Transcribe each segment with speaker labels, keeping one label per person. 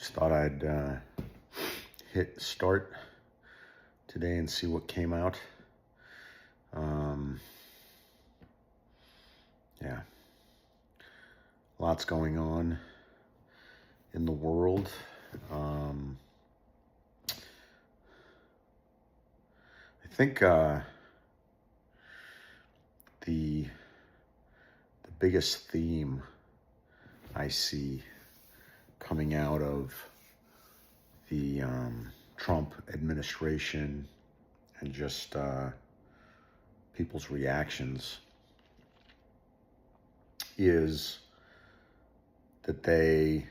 Speaker 1: Just thought I'd hit start today and see what came out. Um, yeah, lots going on in the world. I think the biggest theme I see coming out of the Trump administration and just people's reactions is that they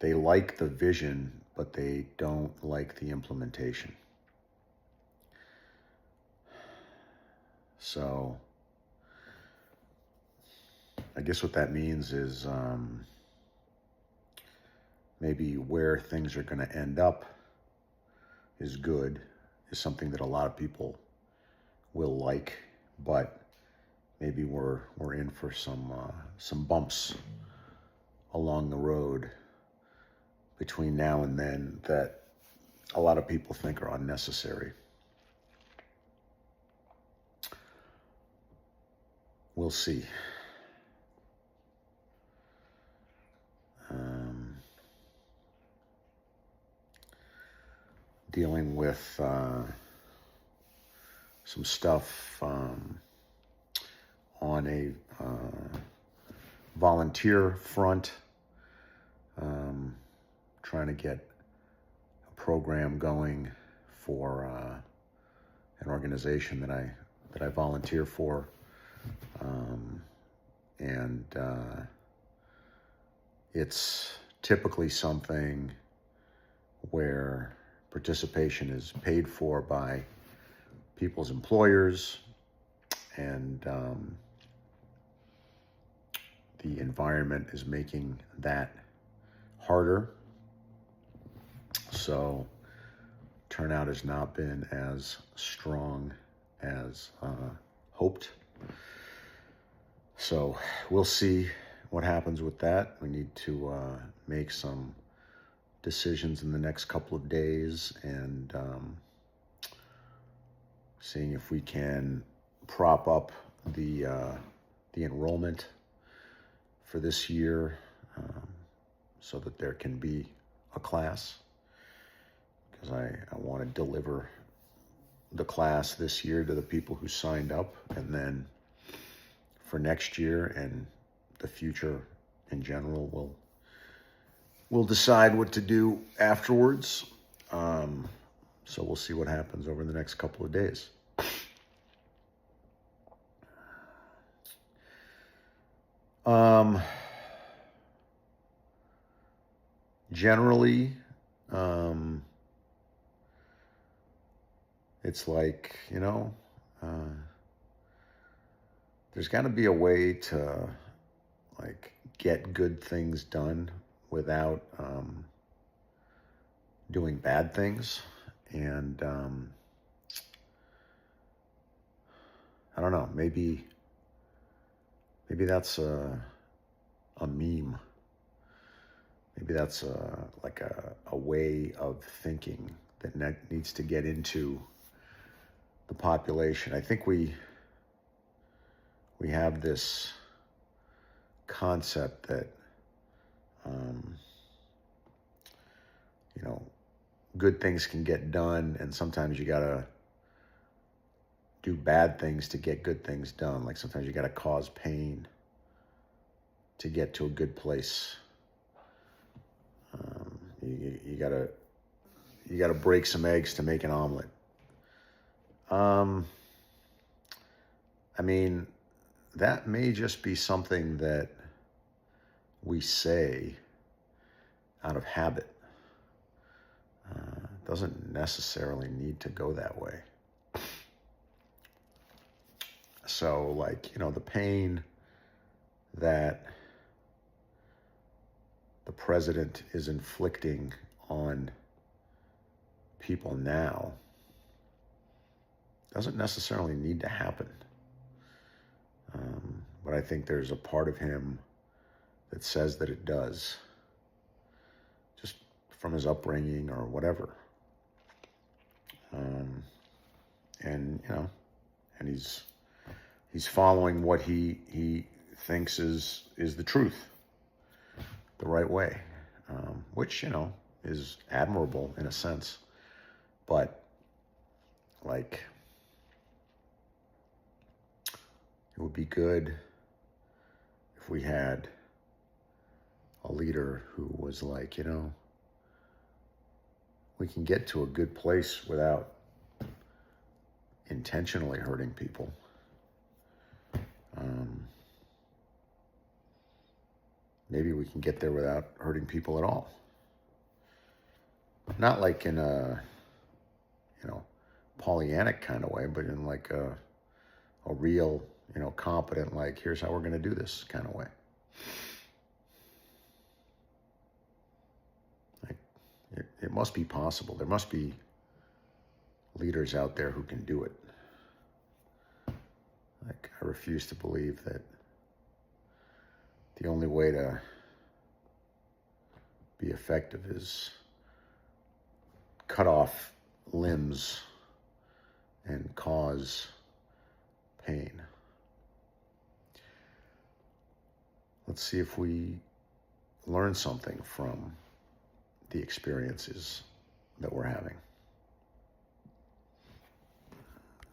Speaker 1: like the vision, but they don't like the implementation. So I guess what that means is maybe where things are going to end up is good, is something that a lot of people will like, but maybe we're in for some bumps along the road between now and then that a lot of people think are unnecessary. We'll see. Dealing with some stuff on a volunteer front, trying to get a program going for an organization that I volunteer for, and it's typically something where participation is paid for by people's employers, and the environment is making that harder. So turnout has not been as strong as hoped. So we'll see what happens with that. We need to make some decisions in the next couple of days, and seeing if we can prop up the enrollment for this year, so that there can be a class, because I want to deliver the class this year to the people who signed up, and then for next year and the future in general, we'll decide what to do afterwards. So we'll see what happens over the next couple of days. Generally, it's like, there's got to be a way to like get good things done without doing bad things. And I don't know, maybe that's a meme. Maybe that's like a way of thinking that needs to get into the population. I think we have this concept that good things can get done, and sometimes you gotta do bad things to get good things done. Like sometimes you gotta cause pain to get to a good place. You gotta break some eggs to make an omelet. I mean, that may just be something that we say out of habit. Doesn't necessarily need to go that way. So, like, the pain that the president is inflicting on people now doesn't necessarily need to happen. But I think there's a part of him that says that it does. from his upbringing or whatever. And and he's following what he thinks is the truth, the right way, which is admirable in a sense, but like it would be good if we had a leader who was like, we can get to a good place without intentionally hurting people. Maybe we can get there without hurting people at all. Not like in a, Pollyannic kind of way, but in like a real, competent, like, here's how we're going to do this kind of way. Like, it must be possible. There must be leaders out there who can do it. Like, I refuse to believe that the only way to be effective is cut off limbs and cause pain. Let's see if we learn something from the experiences that we're having.